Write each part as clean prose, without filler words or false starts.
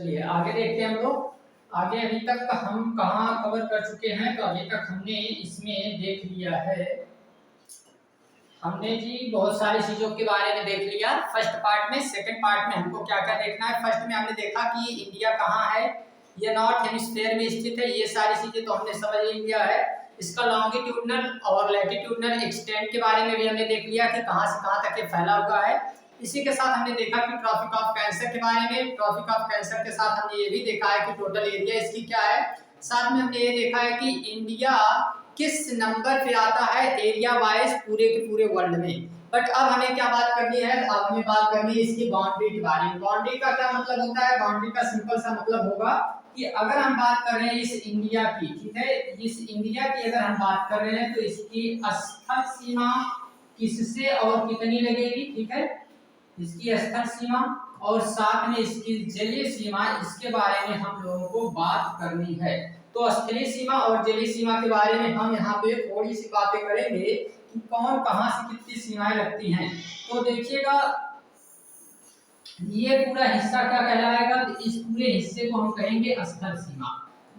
चलिए आगे देखते हैं हम लोग। आगे अभी तक हम कहाँ कवर कर चुके हैं, तो अभी तक हमने इसमें देख लिया है, हमने जी बहुत सारी चीजों के बारे में देख लिया फर्स्ट पार्ट में। सेकंड पार्ट में हमको क्या क्या देखना है। फर्स्ट में हमने देखा कि इंडिया कहाँ है, ये नॉर्थ हेमिस्फीयर में स्थित है, ये सारी चीजें तो हमने समझ लिया है। इसका लॉन्गिट्यूडनल और लैटिट्यूडनल एक्सटेंट के बारे में भी हमने देख लिया कि कहाँ से कहाँ तक ये फैला हुआ है। इसी के साथ हमने देखा कि ट्रॉपिक ऑफ कैंसर के बारे में। ट्रॉपिक ऑफ कैंसर के साथ हमने ये भी देखा है कि टोटल एरिया इसकी क्या है। साथ में हमने ये देखा है कि इंडिया किस नंबर पे आता है एरिया वाइज पूरे के पूरे वर्ल्ड में। बट अब हमें क्या बात करनी है, अब हमें बात करनी है इसकी बाउंड्री के बारे में। बाउंड्री का क्या मतलब होता है, बाउंड्री का सिंपल सा मतलब होगा कि अगर हम बात कर रहे हैं इस इंडिया की, ठीक है, इस इंडिया की अगर हम बात कर रहे हैं तो इसकी स्थल सीमा किससे और कितनी लगेगी, ठीक है, इसकी स्थल सीमा और साथ में इसकी जलीय सीमा, इसके बारे में हम लोगों को बात करनी है। तो स्थलीय सीमा और जलीय सीमा के बारे में हम यहाँ पे थोड़ी सी बातें करेंगे कि कौन कहाँ से कितनी सीमाएं लगती हैं। तो देखिएगा ये पूरा हिस्सा क्या कहलाएगा, तो इस पूरे हिस्से को हम कहेंगे स्थल सीमा।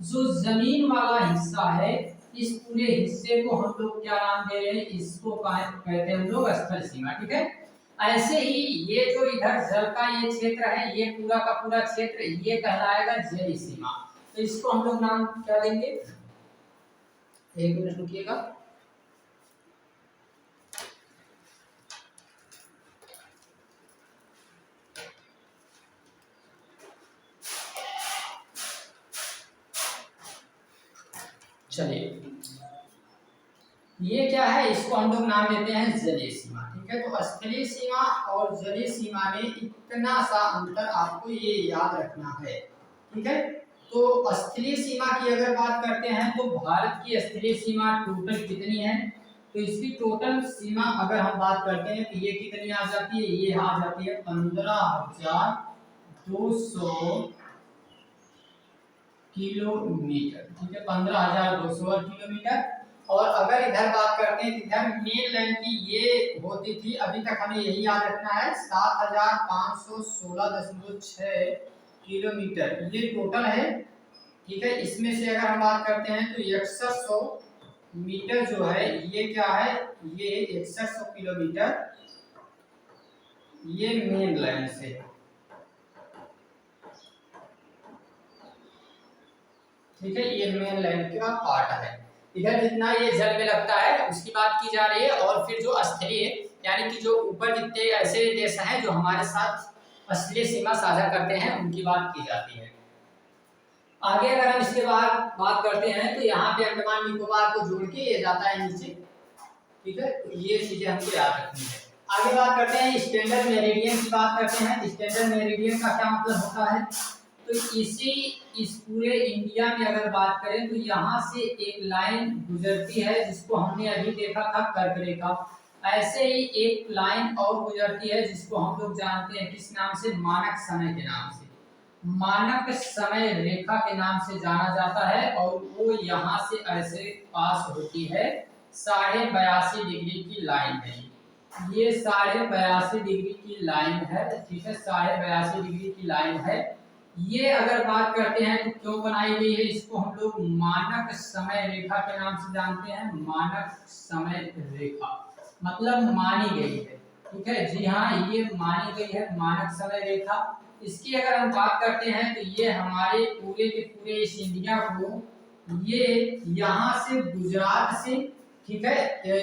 जो जमीन वाला हिस्सा है इस पूरे हिस्से को हम लोग क्या नाम दे रहे हैं, इसको कहते हैं हम लोग स्थल सीमा, ठीक है। ऐसे ही ये जो इधर जल का ये क्षेत्र है, ये पूरा का पूरा क्षेत्र ये कहलाएगा जलीय सीमा। तो इसको हम लोग नाम क्या देंगे, एक मिनट रुकिएगा। चलिए ये क्या है, इसको हम लोग नाम देते हैं जलीय सीमा, ठीक है। तो स्थलीय सीमा और जलीय सीमा में इतना सा अंतर आपको ये याद रखना है, ठीक है। तो स्थलीय सीमा की अगर बात करते हैं तो भारत की स्थलीय सीमा टोटल कितनी है, तो इसकी टोटल सीमा अगर हम बात करते हैं तो ये कितनी आ जाती है, ये आ जाती है 15,200 किलोमीटर, ठीक है, 15,200 किलोमीटर। और अगर इधर बात करते हैं तो इधर मेन लाइन की ये होती थी, अभी तक हमें यही याद रखना है, 7,516.6 किलोमीटर ये टोटल है, ठीक है। इसमें से अगर हम बात करते हैं तो 6100 मीटर जो है ये क्या है, ये 6100 किलोमीटर ये मेन लाइन से, ठीक है, ये मेन लाइन का पार्ट है। इधर जितना ये जल में लगता है उसकी बात की जा रही है। और फिर जो स्थलीय यानी कि जो ऊपर जितने ऐसे देश हैं जो हमारे साथ स्थलीय सीमा साझा करते हैं उनकी बात की जाती है। आगे अगर हम इसके बाद बात करते हैं तो यहाँ पे अंडमान निकोबार को जोड़ के ये जाता है नीचे, ठीक है, तो ये चीजें हमको याद रखनी है। आगे बात करते हैं स्टैंडर्ड मेरिडियन की बात करते हैं। स्टैंडर्ड मेरिडियन का क्या मतलब होता है, तो इस पूरे इंडिया में अगर बात करें तो यहाँ से एक लाइन गुजरती है जिसको हमने अभी देखा था कर्क रेखा। ऐसे ही एक लाइन और गुजरती है जिसको हम लोग जानते हैं किस नाम से, मानक समय के नाम से, मानक समय रेखा के नाम से जाना जाता है। और वो यहाँ से ऐसे पास होती है, 82.5 डिग्री की लाइन है, ये 82.5 डिग्री की लाइन है, ठीक है, 82.5 डिग्री की लाइन है। ये अगर बात करते हैं तो क्यों बनाई गई है, इसको हम लोग मानक समय रेखा के नाम से जानते हैं। मानक समय रेखा मतलब मानी गई है, ठीक है, जी हाँ, ये मानी गई है मानक समय रेखा। इसकी अगर हम बात करते हैं तो ये हमारे पूरे के पूरे इस इंडिया को ये यहाँ से गुजरात से, ठीक है,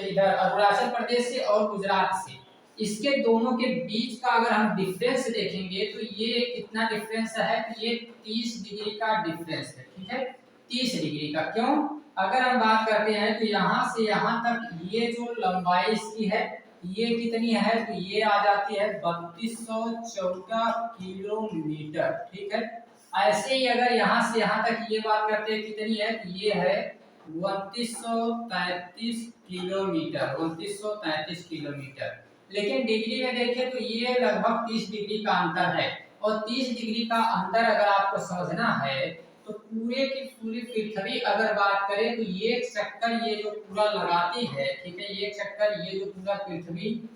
इधर अरुणाचल प्रदेश से और गुजरात से, इसके दोनों के बीच का अगर हम डिफरेंस देखेंगे तो ये कितना डिफरेंस है, तो ये 30 डिग्री का डिफरेंस है, ठीक है, 30 डिग्री का। क्यों, अगर हम बात करते हैं तो यहाँ से यहाँ तक ये जो लंबाई इसकी है ये कितनी है, तो ये आ जाती है 3214 किलोमीटर, ठीक है। ऐसे ही अगर यहाँ से यहाँ तक ये बात करते हैं कितनी है, तो ये है 3233 किलोमीटर, 3233 किलोमीटर। लेकिन डिग्री में देखें तो ये लगभग 30 डिग्री का अंतर है। और 30 डिग्री का अंतर अगर आपको समझना है तो पूरे की पूरी पृथ्वी अगर बात करें तो ये चक्कर ये जो पूरा लगाती है, ठीक है, ये चक्कर ये जो पूरा पृथ्वी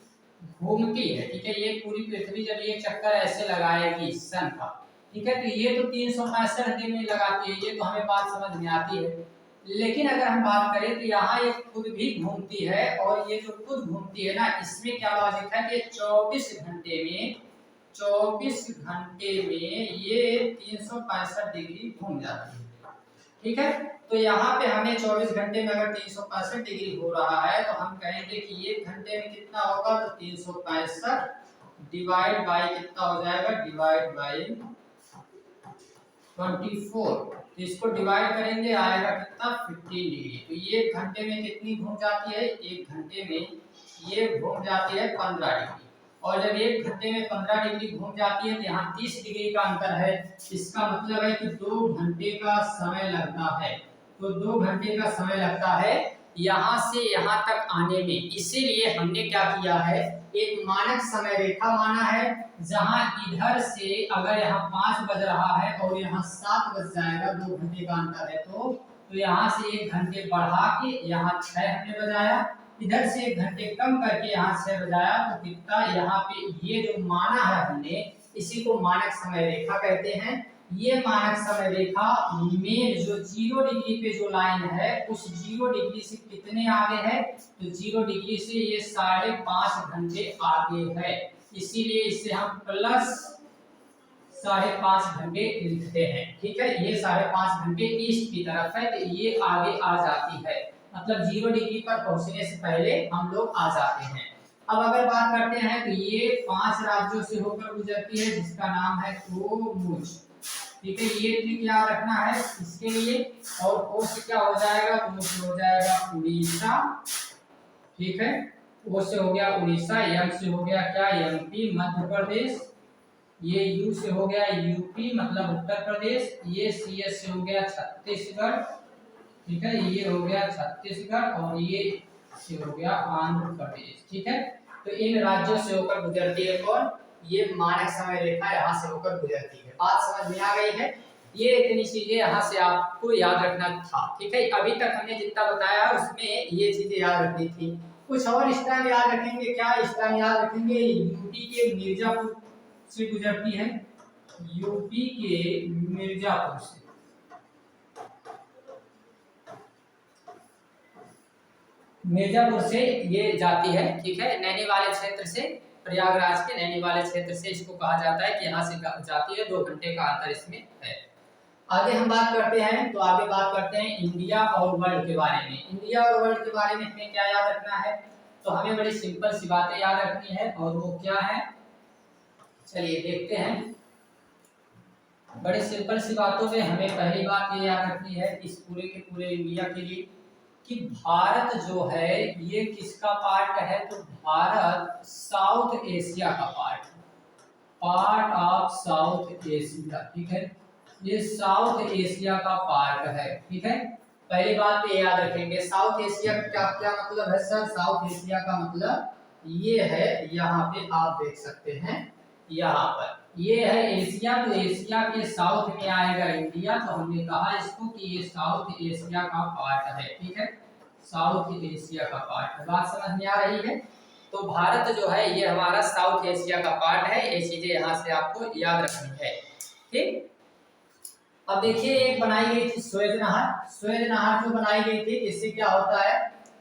घूमती है, ठीक है, ये पूरी पृथ्वी जब ये चक्कर ऐसे लगाएगी सन का, ठीक है, तो ये तो 365 दिन में लगाती है, ये तो हमें बात समझ में आती है। लेकिन अगर हम बात करें तो यहाँ ये खुद भी घूमती है, और ये जो खुद घूमती है ना, इसमें क्या लॉजिक है कि 24 घंटे में ये 365 डिग्री घूम जाती है। ठीक है, तो यहाँ पे हमें 24 घंटे में अगर 365 डिग्री हो रहा है तो हम कहेंगे कि एक घंटे में कितना होगा, तो 365 डिवाइड बाई कितना हो जाएगा, डिवाइड बाई 24। तो इसको डिवाइड करेंगे आएगा कितना, 15 डिग्री। तो ये एक घंटे में कितनी घूम जाती है, एक घंटे में ये घूम जाती है 15 डिग्री। और जब एक घंटे में 15 डिग्री घूम जाती है तो यहाँ 30 डिग्री का अंतर है। इसका मतलब है कि 2 घंटे का समय लगता है। तो 2 घंटे का समय लगता है यहाँ से यहाँ तक आने में। इसीलिए हमने क्या किया है, एक मानक समय रेखा माना है, जहां इधर से अगर यहाँ 5 बज रहा है और यहाँ 7 बज जाएगा, 2 घंटे का अंतर है, तो यहाँ से 1 घंटे बढ़ा के यहाँ 6 हमने बजाया, इधर से 1 घंटे कम करके यहाँ 6 बजाया, तो कितना यहाँ पे ये जो माना है हमने, इसी को मानक समय रेखा कहते हैं। ये मानक समय रेखा मेन जो 0 डिग्री पे जो लाइन है, उस 0 डिग्री से कितने आगे है, तो 0 डिग्री से ये 5.5 घंटे आगे है। इसीलिए इसे हम प्लस 5.5 घंटे लिखते हैं। ठीक है, ये 5.5 घंटे ईस्ट की तरफ है, तो ये आगे आ जाती है, मतलब 0 डिग्री पर पहुंचने से पहले हम लोग आ जाते हैं। अब अगर बात करते हैं तो ये 5 राज्यों से होकर गुजरती है, जिसका नाम है क्रोमूज। ठीक है, ये ट्रिक याद रखना है इसके लिए। और ओ से क्या हो जाएगा, ओ से हो जाएगा उड़ीसा। ठीक है, ओ से हो गया उड़ीसा, एम से हो गया क्या, एमपी मध्य प्रदेश, ये यू से हो गया यूपी मतलब उत्तर प्रदेश, ये सी एस से हो गया छत्तीसगढ़। ठीक है, ये हो गया छत्तीसगढ़, और ये से हो गया आंध्र प्रदेश। ठीक है, तो इन राज्यों से होकर गुजरती है कौन, ये मानक समय रेखा यहाँ से होकर गुजरती है। बात समझ में आ गई है, ये इतनी चीजें यहाँ से आपको याद रखना था। ठीक है, अभी तक हमने जितना बताया उसमें ये चीजें याद रखनी थी। कुछ और स्थान याद रखेंगे, क्या स्थान याद रखेंगे, यूपी के मिर्जापुर से गुजरती है, यूपी के मिर्जापुर से। मिर्जापुर से ये जाती है। ठीक है, नैनी वाले क्षेत्र से, प्रयागराज के नैनी वाले क्षेत्र से इसको कहा जाता है कि यहाँ से जाती है, 2 घंटे का अंतर इसमें है। आगे हम बात करते हैं, तो आगे बात करते हैं इंडिया और वर्ल्ड के बारे में। इंडिया और वर्ल्ड के बारे में हमें क्या याद रखना है, तो हमें बड़ी सिंपल सी बातें याद रखनी है, और वो क्या है, चलिए देखते हैं। बड़े सिंपल सी बातों में हमें पहली बात ये याद रखनी है इस पूरे के पूरे इंडिया के लिए, कि भारत जो है ये किसका पार्ट है, तो भारत साउथ एशिया का पार्ट ऑफ साउथ एशिया। ठीक है, ये साउथ एशिया का पार्ट है। ठीक है, पहली बात तो याद रखेंगे, साउथ एशिया का क्या क्या मतलब है सर, साउथ एशिया का मतलब ये है, यहाँ पे आप देख सकते हैं, यहाँ पर ये है एशिया, तो एशिया के साउथ में आएगा इंडिया, तो हमने कहा इसको कि ये साउथ एशिया का पार्ट है। ठीक है, साउथ एशिया का पार्ट है, बात समझ में आ रही है। तो भारत जो है ये हमारा साउथ एशिया का पार्ट है, ये चीजें यहाँ से आपको याद रखनी है। ठीक, अब देखिए एक बनाई गई थी स्वेज नहर। स्वेज नहर जो बनाई गई थी, इससे क्या होता है,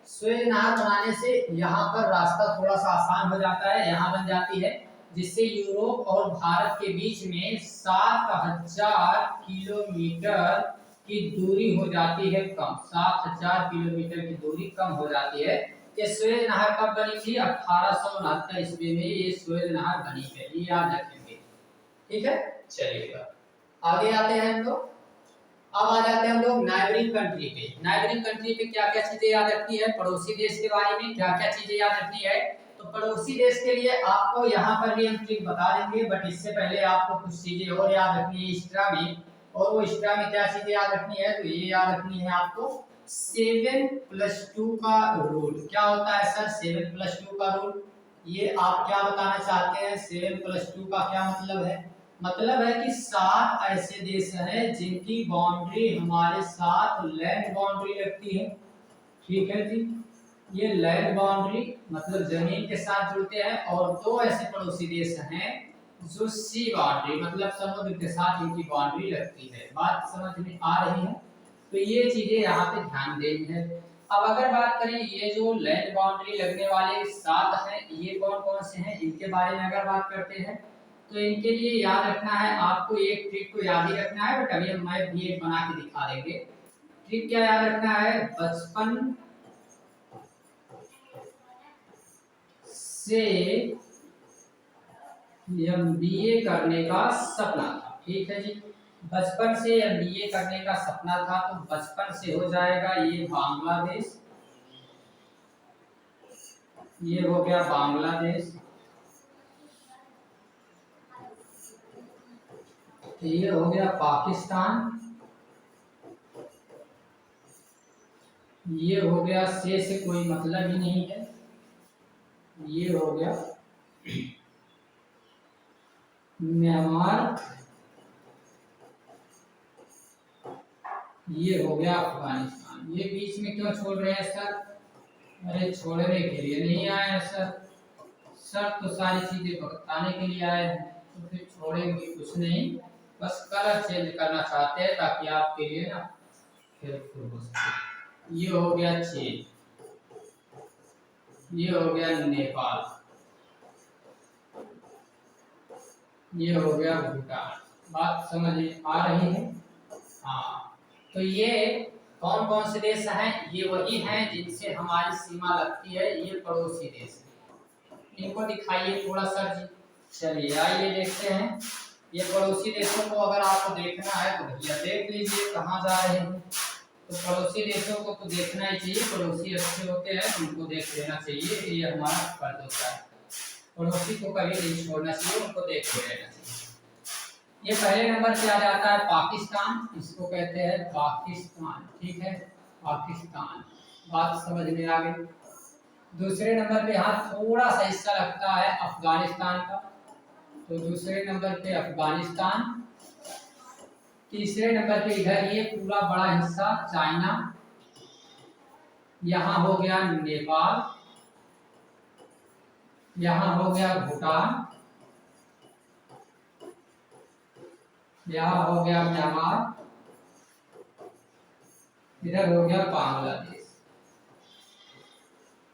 स्वेज नहर बनाने से यहाँ पर रास्ता थोड़ा सा आसान हो जाता है, यहाँ बन जाती है, जिससे यूरोप और भारत के बीच में 7000 किलोमीटर की दूरी हो जाती है कम, 7000 किलोमीटर की दूरी कम हो जाती है। ये स्वेज नहर कब बनी थी, 1869 ईस्वी में ये स्वेज नहर बनी है, ये याद रखेंगे। ठीक है, चलिएगा आगे आते हैं हम लोग। अब आ जाते हैं हम लोग नाइबरिंग कंट्री पे। नाइबरिंग कंट्री पे क्या क्या चीजें याद रखनी है, पड़ोसी देश के बारे में क्या क्या चीजें याद रखनी है। तो पड़ोसी देश के लिए आपको यहाँ पर भी हम ट्रिक बता देंगे, बट इससे पहले आपको कुछ चीजें और याद रखनी है एक्स्ट्रा में। और वो एक्स्ट्रा में क्या चीजें याद रखनी है, तो ये याद रखनी है आपको 7+2 का रूल। क्या होता है सर 7+2 का रूल, ये आप क्या बताना चाहते हैं, 7+2 का क्या मतलब है, मतलब है कि 7 ऐसे देश हैं जिनकी बाउंड्री हमारे साथ लैंड बाउंड्री लगती है। ठीक है जी, ये लैंड बाउंड्री मतलब जमीन के साथ जुड़ते हैं, और 2 ऐसे पड़ोसी देश हैं जो सी बाउंड्री मतलब समुद्र के साथ इनकी बाउंड्री लगती है, बात समझ में आ रही है। तो ये चीजें यहाँ पे ध्यान देनी है। अब अगर बात करें ये जो लैंड बाउंड्री लगने वाले 7 हैं, ये कौन कौन से हैं, इनके बारे में अगर बात करते हैं तो इनके लिए याद रखना है आपको, एक ट्रिक को याद ही रखना है, बट अभी हम मैप भी एक बना के दिखा देंगे। ट्रिक क्या याद रखना है, बचपन से एमबीए करने का सपना था, ठीक है जी। बचपन से एमबीए करने का सपना था, तो बचपन से हो जाएगा ये बांग्लादेश, ये हो गया बांग्लादेश, ये हो गया पाकिस्तान, ये हो गया से कोई मतलब ही नहीं है, ये हो गया म्यांमार, ये हो गया अफगानिस्तान। ये बीच में क्यों छोड़ रहे हैं सर? अरे छोड़ने के लिए नहीं आए हैं सर, सर तो सारी चीजें बताने के लिए आए हैं, तो फिर छोड़ेंगे कुछ नहीं, बस कलर चेंज करना चाहते हैं ताकि आपके लिए ना हेल्पफुल हो सके। ये हो गया चीन, ये हो गया नेपाल, ये हो गया भूटान। बात समझ में आ रही है? हाँ, तो ये कौन कौन से देश हैं? ये वही हैं जिनसे हमारी सीमा लगती है, ये पड़ोसी देश। इनको दिखाइए थोड़ा सर जी। चलिए आइए देखते हैं, ये पड़ोसी देशों को अगर आपको देखना है तो भैया देख लीजिए कहाँ जा रहे हैं। तो पड़ोसी देशों को तो देखना ही चाहिए, पड़ोसी अच्छे होते हैं उनको देख लेना चाहिए, ये हमारा फर्ज होता है। पड़ोसी को कभी नहीं छोड़ना चाहिए, उनको देख लेना चाहिए। ये पहले नंबर पे आ जाता है पाकिस्तान, इसको कहते हैं पाकिस्तान, ठीक है, पाकिस्तान। बात समझ में आ गई। दूसरे नंबर पे यहाँ थोड़ा सा हिस्सा लगता है अफगानिस्तान का, तो दूसरे नंबर पे अफगानिस्तान। तीसरे नंबर पे इधर ये पूरा बड़ा हिस्सा चाइना, यहाँ हो गया नेपाल, यहाँ हो गया भूटान, यहाँ हो गया म्यांमार, इधर हो गया बांग्लादेश,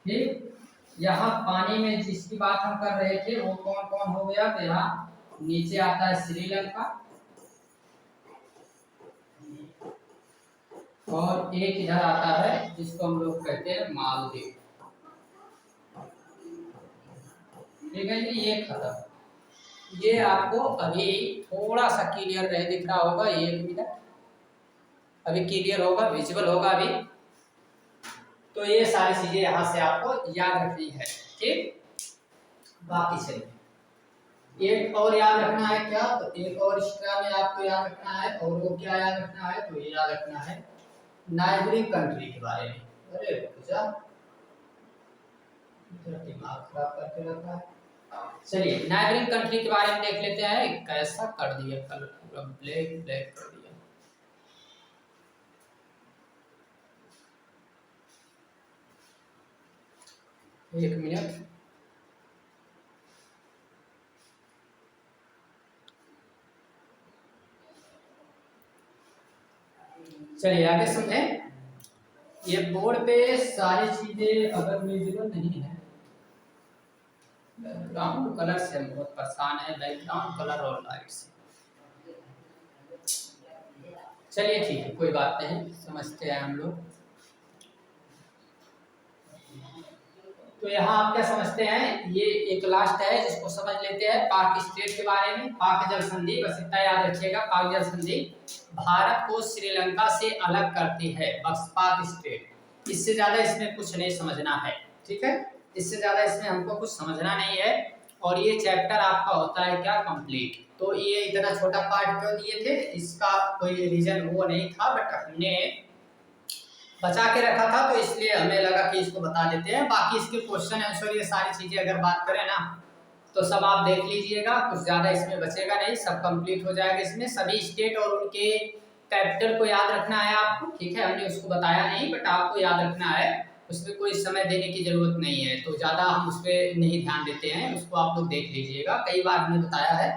ठीक। यहाँ पानी में जिसकी बात हम कर रहे थे वो कौन कौन हो गया, तो यहाँ नीचे आता है श्रीलंका, और एक इधर आता है जिसको हम लोग कहते हैं मालदीव, ठीक है जी। ये खत्म। ये आपको अभी थोड़ा सा क्लियर रहे दिख रहा होगा, 1 मिनट, अभी क्लियर होगा, विजिबल होगा अभी। तो ये सारी चीजें यहाँ से आपको याद रखनी है, ठीक। बाकी चलिए एक और याद रखना है क्या, तो एक और एक्स्ट्रा में आपको याद रखना है, और वो क्या याद रखना है, तो ये याद रखना है नाइबरिंग कंट्री के बारे में। अरे पूछा दिमाग खराब करके रखा है। चलिए नाइबरिंग कंट्री के बारे में देख लेते हैं। कैसा कर दिया कलर, पूरा ब्लैक ब्लैक कर दिया। एक मिनट, चलिए आगे समझे। ये बोर्ड पे सारी चीजें अगर विजिबल नहीं है, बैकग्राउंड कलर से हम बहुत परेशान है, बैकग्राउंड कलर और लाइट से। चलिए ठीक है, कोई बात नहीं, समझते हैं हम लोग। तो यहाँ आप क्या समझते हैं, ये एक लास्ट है जिसको समझ लेते हैं पाक स्टेट के बारे में। पाक जल संधि, बस इतना याद रखिएगा, पाक जल संधि भारत को श्रीलंका से अलग करती है, बस पाक स्टेट। इससे ज्यादा इसमें कुछ नहीं समझना है, ठीक है, इससे ज्यादा इसमें हमको कुछ समझना नहीं है। और ये चैप्टर आपका होता है क्या, कंप्लीट। तो ये इतना छोटा पार्ट क्यों दिए थे, इसका कोई रीजन वो नहीं था, बट हमने बचा के रखा था, तो इसलिए हमें लगा कि इसको बता देते हैं। बाकी इसके क्वेश्चन आंसर ये सारी चीजें अगर बात करें ना, तो सब आप देख लीजिएगा, कुछ ज्यादा इसमें बचेगा नहीं, सब कंप्लीट हो जाएगा। इसमें सभी स्टेट और उनके कैपिटल को याद रखना है आपको, ठीक है, हमने उसको बताया नहीं, बट आपको याद रखना है। उसमें कोई समय देने की ज़रूरत नहीं है, तो ज़्यादा हम उस पर नहीं ध्यान देते हैं, उसको आप लोग देख लीजिएगा, कई बार हमने बताया है।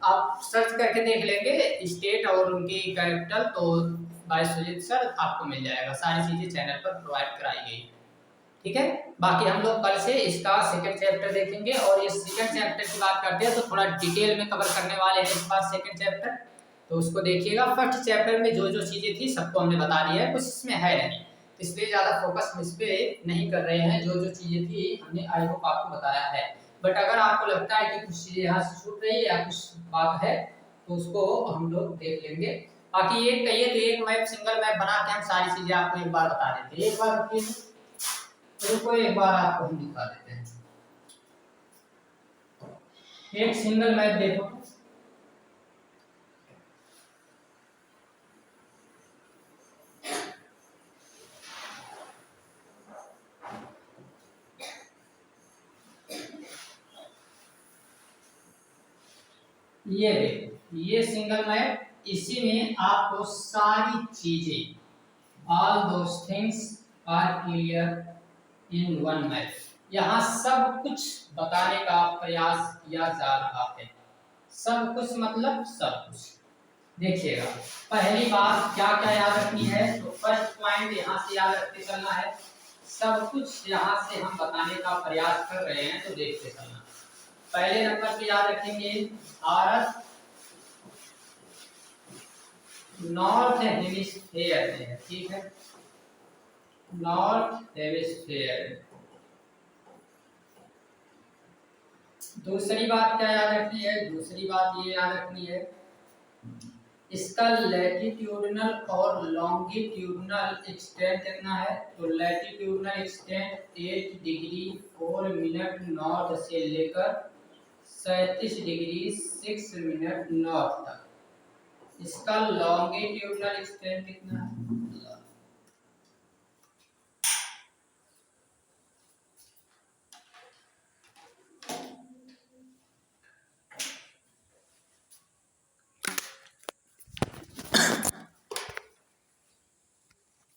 आप सर्च करके देख लेंगे स्टेट और उनकी कैपिटल, तो बाय सुजीत सर आपको मिल जाएगा, सारी चीज़ें चैनल पर प्रोवाइड कराई गई। ठीक है, बाकी हम लोग कल से इसका सेकंड चैप्टर देखेंगे, और ये सेकंड चैप्टर की बात करते हैं तो थोड़ा डिटेल में कवर करने वाले हैं इस बार सेकंड चैप्टर, तो उसको देखिएगा। फर्स्ट चैप्टर में जो जो चीज़ें थी सबको हमने बता दिया है, कुछ इसमें है नहीं, इसलिए ज़्यादा फोकस हम इस पर नहीं कर रहे हैं। जो जो चीज़ें थी हमने आई होप आपको बताया है, बट अगर आपको लगता है कि कुछ चीज़ें यहाँ से छूट रही है या कुछ बात है तो उसको हम लोग देख लेंगे। बाकी ये कहिए तो एक मैप, सिंगल मैप बना के हम सारी चीज़ें आपको एक बार बता देते हैं। एक बार रुकिए, तो एक बार आपको हम दिखा देते हैं। एक सिंगल मैप देखो, ये देखो, ये सिंगल मैप, इसी में आपको सारी चीजें, all those things are clear in one map, यहाँ सब कुछ बताने का प्रयास किया जा रहा है। सब कुछ मतलब सब कुछ। देखिएगा, पहली बात क्या क्या याद रखनी है, तो फर्स्ट पॉइंट यहाँ से याद रखते चलना है, सब कुछ यहाँ से हम बताने का प्रयास कर रहे हैं, तो देखते चलना। पहले नंबर पे याद रखेंगे भारत नॉर्थ हेमिस्फेयर में है, ठीक है, नॉर्थ हेमिस्फेयर। दूसरी बात क्या याद रखनी है, दूसरी बात ये याद रखनी है, इसका लैटिट्यूडनल और लॉन्गिट्यूडनल एक्सटेंट कितना है, तो latitudinal extent 8 degree 4 minute north से लेकर 37 डिग्री 6 मिनट नॉर्थ तक। इसका लॉन्गिट्यूडनल एक्सटेंट कितना है,